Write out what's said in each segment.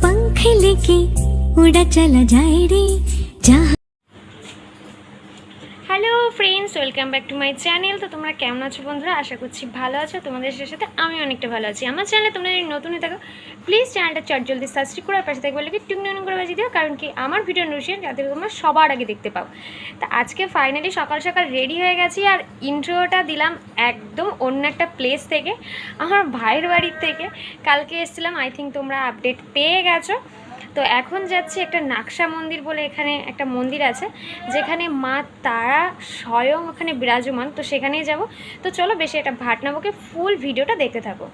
पंख लेके उड़ा चला जाए रे जहाँ। Hello friends, welcome back to my channel. তো তোমরা কেমন আছো বন্ধুরা? আশা করছি ভালো আছো। তোমাদের সাথে আমি অনেকটা ভালো আছি। আমার চ্যানেলে তোমরা যদি নতুনই থাকো প্লিজ চ্যানেলটা জলদি সাবস্ক্রাইব করে পাশে থাকবে কি টুকটুক করে বাজিয়ে দিও, কারণ কি আমার ভিডিও নোটিফিকেশন যাতে তোমরা সবার আগে দেখতে পাও। তা আজকে ফাইনালি সকাল সকাল রেডি হয়ে গেছি, আর ইন্ট্রোটা দিলাম একদম অন্য একটা প্লেস থেকে, আমার ভাইয়ের বাড়ির থেকে। কালকে এসেছিলাম, আই থিঙ্ক তোমরা আপডেট পেয়ে গেছো। তো এখন যাচ্ছি একটা নাকশা মন্দির বলে, এখানে একটা মন্দির আছে যেখানে মা তারা স্বয়ং ওখানে বিরাজমান। তো সেখানেই যাব। তো চলো বেশি একটা ভাট না বকে ফুল ভিডিওটা দেখতে থাকো।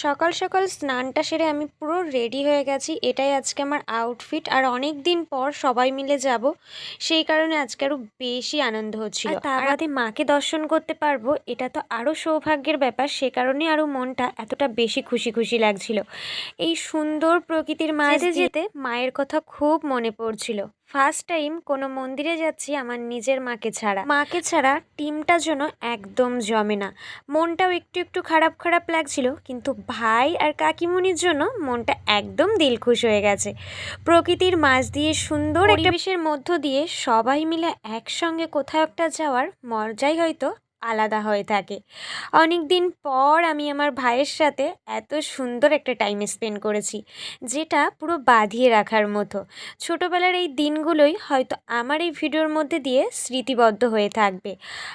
সকাল সকাল স্নানটা সেরে আমি পুরো রেডি হয়ে গেছি। এটাই আজকে আমার আউটফিট, আর অনেক দিন পর সবাই মিলে যাব, সেই কারণে আজকে আরও বেশি আনন্দ হচ্ছিল। তার বাদে মাকে দর্শন করতে পারবো, এটা তো আরও সৌভাগ্যের ব্যাপার। সে কারণে আরও মনটা এতটা বেশি খুশি খুশি লাগছিল। এই সুন্দর প্রকৃতির মাঝে যেতে মায়ের কথা খুব মনে পড়ছিল। ফার্স্ট টাইম কোনো মন্দিরে যাচ্ছি আমার নিজের মাকে ছাড়া টিমটা যেন একদম জমে না। মনটাও একটু একটু খারাপ খারাপ লাগছিল, কিন্তু ভাই আর কাকিমুনির জন্য মনটা একদম দিলখুশ হয়ে গেছে। প্রকৃতির মাঝ দিয়ে সুন্দর একটা পরিবেশের মধ্য দিয়ে সবাই মিলে একসঙ্গে কোথাও একটা যাওয়ার মজাই হয়তো আলাদা হয়ে থাকে। অনেক দিন পর আমি আমার ভাইয়ের সাথে এত সুন্দর একটা টাইম স্পেন্ড করেছি, যেটা পুরো বাঁধিয়ে রাখার মতো। ছোটোবেলার এই দিনগুলোই হয়তো আমার এই ভিডিওর মধ্যে দিয়ে স্মৃতিবদ্ধ হয়ে থাকবে।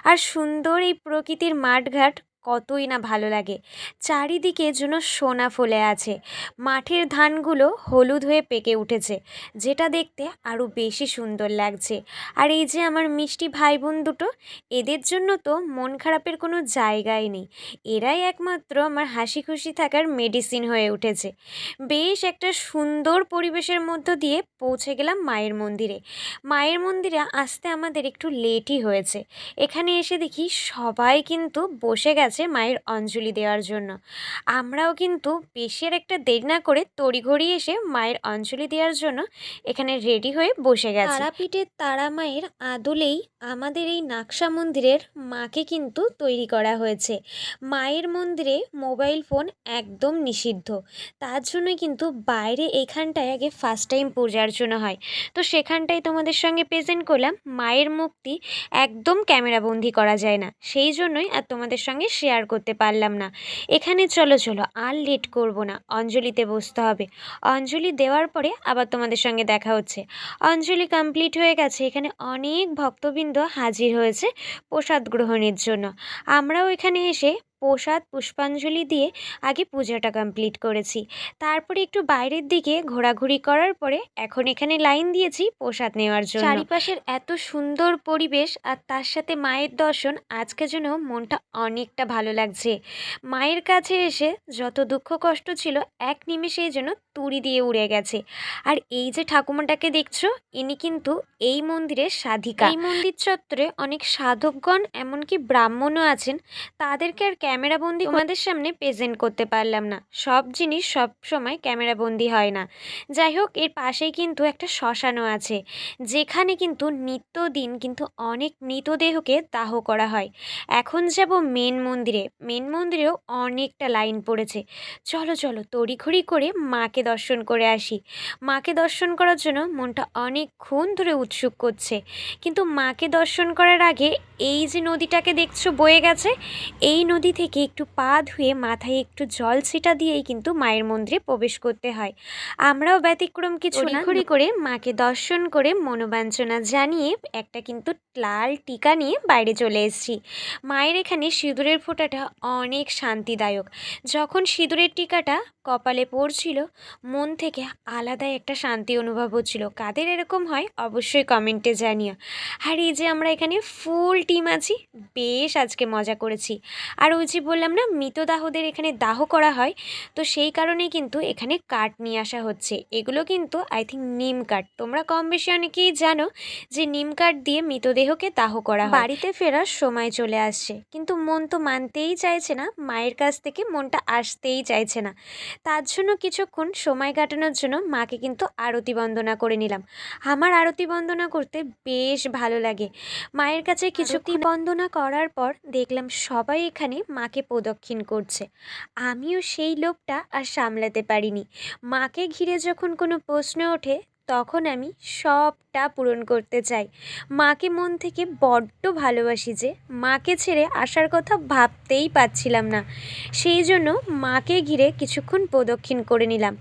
আর সুন্দর এই প্রকৃতির মাঠঘাট কতই না ভালো লাগে। চারিদিকে যেন সোনা ফলে আছে, মাঠের ধানগুলো হলুদ হয়ে পেকে উঠেছে, যেটা দেখতে আরও বেশি সুন্দর লাগছে। আর এই যে আমার মিষ্টি ভাই বোন দুটো, এদের জন্য তো মন খারাপের কোনো জায়গাই নেই। এরাই একমাত্র আমার হাসি খুশি থাকার মেডিসিন হয়ে উঠেছে। বেশ একটা সুন্দর পরিবেশের মধ্য দিয়ে পৌঁছে গেলাম মায়ের মন্দিরে। মায়ের মন্দিরে আসতে আমাদের একটু লেটই হয়েছে। এখানে এসে দেখি সবাই কিন্তু বসে গেছে মায়ের অঞ্জলি দেওয়ার জন্য। আমরাও কিন্তু বেশি আর একটা দেরি না করে তড়িঘড়ি এসে মায়ের অঞ্জলি দেওয়ার জন্য এখানে রেডি হয়ে বসে গেছি। তারাপীঠের তারা মায়ের আদলেই আমাদের এই নাকশা মন্দিরের মাকে কিন্তু তৈরি করা হয়েছে। মায়ের মন্দিরে মোবাইল ফোন একদম নিষিদ্ধ, তার জন্যই কিন্তু বাইরে এইখানটায় আগে ফার্স্ট টাইম পূজা অর্চনা হয়। তো সেখানটাই তোমাদের সঙ্গে প্রেজেন্ট করলাম। মায়ের মুক্তি একদম ক্যামেরাবন্দি করা যায় না, সেই জন্যই আর তোমাদের সঙ্গে শেয়ার করতে পারলাম না। এখানে চলো চলো আর লেট করব না, অঞ্জলিতে বসতে হবে। অঞ্জলি দেওয়ার পরে আবার তোমাদের সঙ্গে দেখা হচ্ছে। অঞ্জলি কমপ্লিট হয়ে গেছে, এখানে অনেক ভক্তবৃন্দ হাজির হয়েছে প্রসাদ গ্রহণের জন্য। আমরাও এখানে এসে প্রসাদ পুষ্পাঞ্জলি দিয়ে আগে পূজাটা কমপ্লিট করেছি। তারপরে একটু বাইরের দিকে ঘোরাঘুরি করার পরে এখন এখানে লাইন দিয়েছি প্রসাদ নেওয়ার জন্য। চারিপাশের এত সুন্দর পরিবেশ আর তার সাথে মায়ের দর্শন, আজকে যেন মনটা অনেকটা ভালো লাগছে। মায়ের কাছে এসে যত দুঃখ কষ্ট ছিল এক নিমেষেই যেন তুড়ি দিয়ে উড়ে গেছে। আর এই যে ঠাকুমাটাকে দেখছো, ইনি কিন্তু এই মন্দিরের সাধিকা। এই মন্দির চত্বরে অনেক সাধকগণ এমনকি ব্রাহ্মণও আছেন, তাদেরকে আর ক্যামেরাবন্দি তোমাদের সামনে প্রেজেন্ট করতে পারলাম না। সব জিনিস সব সময় ক্যামেরাবন্দি হয় না। যাই হোক, এর পাশেই কিন্তু একটা শ্মশানও আছে, যেখানে কিন্তু নিত্যদিন কিন্তু অনেক মৃতদেহকে দাহ করা হয়। এখন যাব মেন মন্দিরে। মেন মন্দিরেও অনেকটা লাইন পড়েছে। চলো চলো তড়িঘড়ি করে মাকে দর্শন করে আসি। মাকে দর্শন করার জন্য মনটা অনেকক্ষণ ধরে উৎসুক করছে, কিন্তু মাকে দর্শন করার আগে এই যে নদীটাকে দেখছো বয়ে গেছে, এই নদী থেকে একটু পা ধুয়ে মাথায় একটু জল ছিটা দিয়েই কিন্তু মায়ের মন্দিরে প্রবেশ করতে হয়। আমরাও ব্যতিক্রম কিছু না, ঘুরি করে মাকে দর্শন করে মনোবাঞ্ছনা জানিয়ে একটা কিন্তু লাল টিকা নিয়ে বাইরে চলে এসেছি। মায়ের এখানে সিঁদুরের ফোঁটাটা অনেক শান্তিদায়ক। যখন সিঁদুরের টিকাটা কপালে পড়ছিল, মন থেকে আলাদাই একটা শান্তি অনুভব হচ্ছিল। কাদের এরকম হয় অবশ্যই কমেন্টে জানিও। আর এই যে আমরা এখানে ফুল টিম আছি, বেশ আজকে মজা করেছি। আর ওই যে বললাম না মৃতদাহদের এখানে দাহ করা হয়, তো সেই কারণেই কিন্তু এখানে কাঠ নিয়ে আসা হচ্ছে। এগুলো কিন্তু আই থিঙ্ক নিম কাঠ। তোমরা কম বেশি অনেকেই জানো যে নিম কাঠ দিয়ে মৃতদেহকে দাহ করা হয়। বাড়িতে ফেরার সময় চলে আসছে, কিন্তু মন তো মানতেই চাইছে না, মায়ের কাছ থেকে মনটা আসতেই চাইছে না। তার জন্য কিছুক্ষণ সময় কাটানোর জন্য মাকে কিন্তু আরতি বন্দনা করে নিলাম। আমার আরতি বন্দনা করতে বেশ ভালো লাগে। মায়ের কাছে কিছুক্ষণ বন্দনা করার পর দেখলাম সবাই এখানে মাকে প্রদক্ষিণ করছে। আমিও সেই লোভটা আর সামলাতে পারিনি। মাকে ঘিরে যখন কোনো প্রশ্ন ওঠে তখন আমি সবটা পূরণ করতে চাই। মাকে মন থেকে বড্ড ভালোবাসি যে মাকে ছেড়ে আসার কথা ভাবতেই পারছিলাম না। সেই জন্য মাকে ঘিরে কিছুক্ষণ প্রদক্ষিণ করে নিলাম,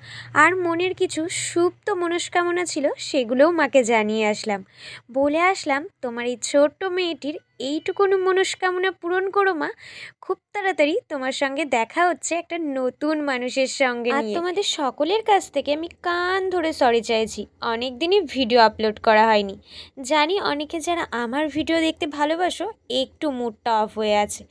আর মনের কিছু সুপ্ত মনস্কামনা ছিল সেগুলোও মাকে জানিয়ে আসলাম। বলে আসলাম, তোমার এই ছোট্ট মেয়েটির এইটুকুন মনস্কামনা পূরণ করো মা। খুব তাড়াতাড়ি তোমার সঙ্গে দেখা হচ্ছে একটা নতুন মানুষের সঙ্গে নিয়ে। আর তোমাদের সকলের কাছ থেকে আমি কান ধরে সরি চাইছি, অনেক দিনই ভিডিও আপলোড করা হয়নি। জানি অনেকে যারা আমার ভিডিও দেখতে ভালোবাসো একটু মুডটা অফ হয়ে আছে।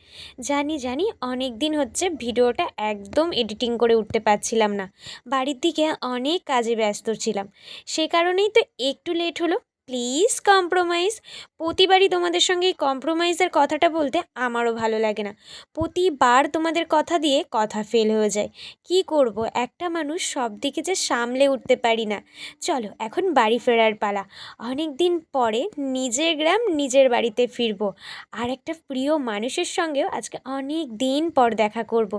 জানি অনেক দিন হচ্ছে ভিডিওটা একদম এডিটিং করে উঠতে পারছিলাম না। বাড়ির দিকে অনেক কাজে ব্যস্ত ছিলাম, সে কারণেই তো একটু লেট হলো। Please compromise. প্রতিবারই তোমাদের সঙ্গে এই কম্প্রোমাইজের কথাটা বলতে আমারও ভালো লাগে না। প্রতিবার তোমাদের কথা দিয়ে কথা ফেল হয়ে যায়। কি করব, একটা মানুষ সব দিকে যে সামলে উঠতে পারি না। চলো এখন বাড়ি ফেরার পালা। অনেক দিন পরে নিজের গ্রাম নিজের বাড়িতে ফিরবো, আর একটা প্রিয় মানুষের সঙ্গেও আজকে অনেক দিন পর দেখা করব।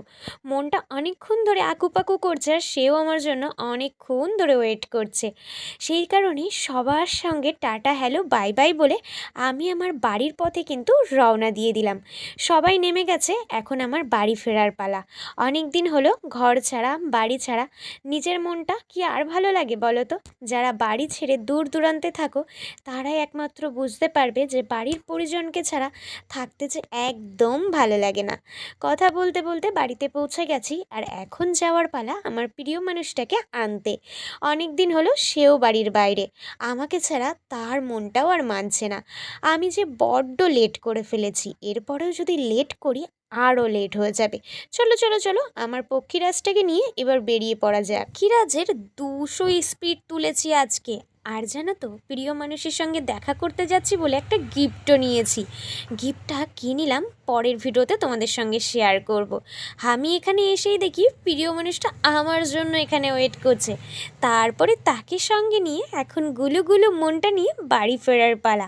মনটা অনেকক্ষণ ধরে আকুপাকু করছে, আর সেও আমার জন্য অনেকক্ষণ ধরে ওয়েট করছে। সেই কারণেই সবার সঙ্গে টাটা হ্যালো বাই বাই বলে আমি আমার বাড়ির পথে কিন্তু রওনা দিয়ে দিলাম। সবাই নেমে গেছে, এখন আমার বাড়ি ফেরার পালা। অনেক দিন হলো ঘর ছাড়া বাড়ি ছাড়া। নিজের মনটা কি আর ভালো লাগে বলো তো? যারা বাড়ি ছেড়ে দূর দূরান্তে থাকো তারাই একমাত্র বুঝতে পারবে যে বাড়ির পরিজনকে ছাড়া থাকতে যে একদম ভালো লাগে না। কথা বলতে বলতে বাড়িতে পৌঁছে গেছি, আর এখন যাওয়ার পালা আমার প্রিয় মানুষটাকে আনতে। অনেক দিন হলো সেও বাড়ির বাইরে, আমাকে ছাড়া তার মনটাও আর মানছে না। আমি যে বড্ড লেট করে ফেলেছি, এরপরেও যদি লেট করি আরও লেট হয়ে যাবে। চলো চলো চলো, আমার পক্ষীরাজটাকে নিয়ে এবার বেরিয়ে পড়া যাক। পক্ষীরাজের 200 স্পিড তুলেছি আজকে। আর জানো তো, প্রিয় মানুষের সঙ্গে দেখা করতে যাচ্ছি বলে একটা গিফটও নিয়েছি। গিফটটা কী নিলাম পরের ভিডিওতে তোমাদের সঙ্গে শেয়ার করব। আমি এখানে এসেই দেখি প্রিয় মানুষটা আমার জন্য এখানে ওয়েট করছে। তারপরে তাকে সঙ্গে নিয়ে এখন গুলুগুলু মনটা নিয়ে বাড়ি ফেরার পালা।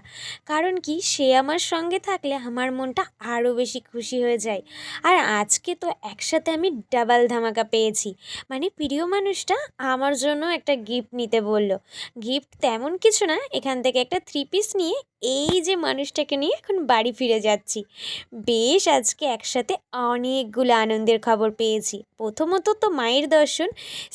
কারণ কি, সে আমার সঙ্গে থাকলে আমার মনটা আরও বেশি খুশি হয়ে যায়। আর আজকে তো একসাথে আমি ডাবল ধামাকা পেয়েছি। মানে প্রিয় মানুষটা আমার জন্য একটা গিফট নিতে বলল। গিফট তেমন কিছু না, এখান থেকে একটা 3 পিস নিয়ে এই যে মানুষটাকে নিয়ে এখন বাড়ি ফিরে যাচ্ছি। বেশ আজকে একসাথে অনেকগুলো আনন্দের খবর পেয়েছি। প্রথমত তো মায়ের দর্শন,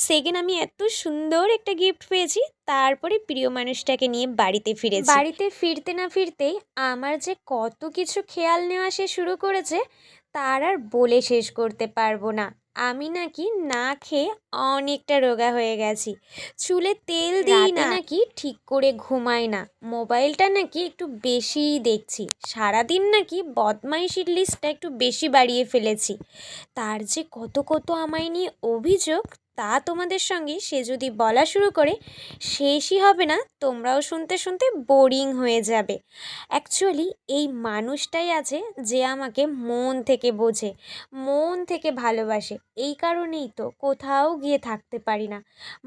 সেকেন্ড আমি এত সুন্দর একটা গিফট পেয়েছি, তারপরে প্রিয় মানুষটাকে নিয়ে বাড়িতে ফিরেছি। বাড়িতে ফিরতে না ফিরতেই আমার যে কত কিছু খেয়াল নেওয়া সে শুরু করেছে তার আর বলে শেষ করতে পারবো না। আমি নাকি না খেয়ে অনেকটা রোগা হয়ে গেছি, চুলে তেল দিই না, নাকি ঠিক করে ঘুমাই না, মোবাইলটা নাকি একটু বেশিই দেখছি, সারাদিন নাকি বদমাইশির লিস্টটা একটু বেশি বাড়িয়ে ফেলেছি। তার যে কত কত আমায় নিয়ে অভিযোগ, তা তোমাদের সঙ্গে সে যদি বলা শুরু করে শেষই হবে না। তোমরাও শুনতে শুনতে বোরিং হয়ে যাবে। অ্যাকচুয়ালি এই মানুষটাই আছে যে আমাকে মন থেকে বোঝে, মন থেকে ভালোবাসে। এই কারণেই তো কোথাও গিয়ে থাকতে পারি না।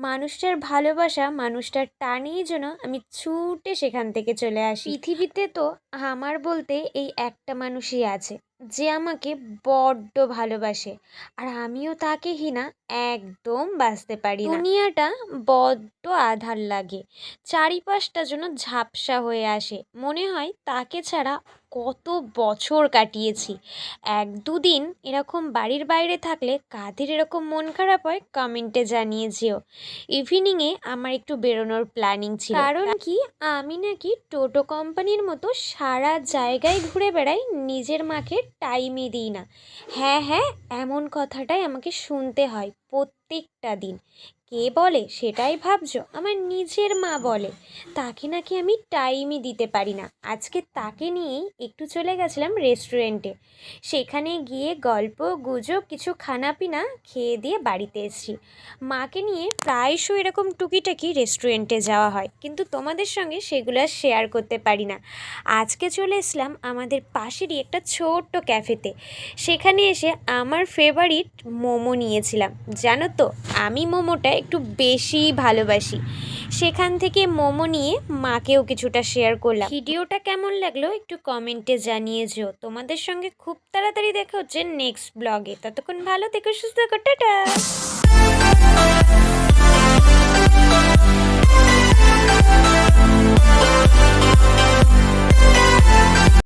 মানুষটার ভালোবাসা, মানুষটার টানেই যেন আমি ছুটে সেখান থেকে চলে আসি। পৃথিবীতে তো আমার বলতে এই একটা মানুষই আছে যে আমাকে বড্ড ভালোবাসে, আর আমিও তাকে হিনা একদম বাঁচতে পারি না। দুনিয়াটা বড্ড আঁধার লাগে, চারিপাশটা যেন ঝাপসা হয়ে আসে। মনে হয় তাকে ছাড়া কত বছর কাটিয়েছি। 1-2 দিন এরকম বাড়ির বাইরে থাকলে কাদের এরকম মন খারাপ হয় কমেন্টে জানিয়ে যেও। ইভিনিংয়ে আমার একটু বেরোনোর প্ল্যানিং ছিল, কারণ কি আমি নাকি টোটো কোম্পানির মতো সারা জায়গায় ঘুরে বেড়াই, নিজের মাকে টাইমই দিই না। হ্যাঁ হ্যাঁ, এমন কথাটাই আমাকে শুনতে হয় প্রত্যেকটা দিন। কে বলে সেটাই ভাবছো? আমার নিজের মা বলে তাকে নাকি আমি টাইমই দিতে পারি না। আজকে তাকে নিয়েই একটু চলে গেছিলাম রেস্টুরেন্টে। সেখানে গিয়ে গল্প গুজব কিছু খানাপিনা খেয়ে দিয়ে বাড়িতে এসেছি। মাকে নিয়ে প্রায়শই এরকম টুকিটাকি রেস্টুরেন্টে যাওয়া হয়, কিন্তু তোমাদের সঙ্গে সেগুলো আর শেয়ার করতে পারি না। আজকে চলে এসলাম আমাদের পাশেরই একটা ছোট্ট ক্যাফেতে। সেখানে এসে আমার ফেভারিট মোমো নিয়েছিলাম। জানো তো, আমি মোমোটা একটু বেশি ভালোবাসি। সেখান থেকে মোমো নিয়ে মাকেও কিছুটা শেয়ার করলাম। ভিডিওটা কেমন লাগলো একটু কমেন্টে জানিয়ে যেও। তোমাদের সঙ্গে খুব তাড়াতাড়ি দেখা হচ্ছে নেক্সট ব্লগে। ততক্ষণ ভালো থেকো, সুস্থ থেকো, টাটা।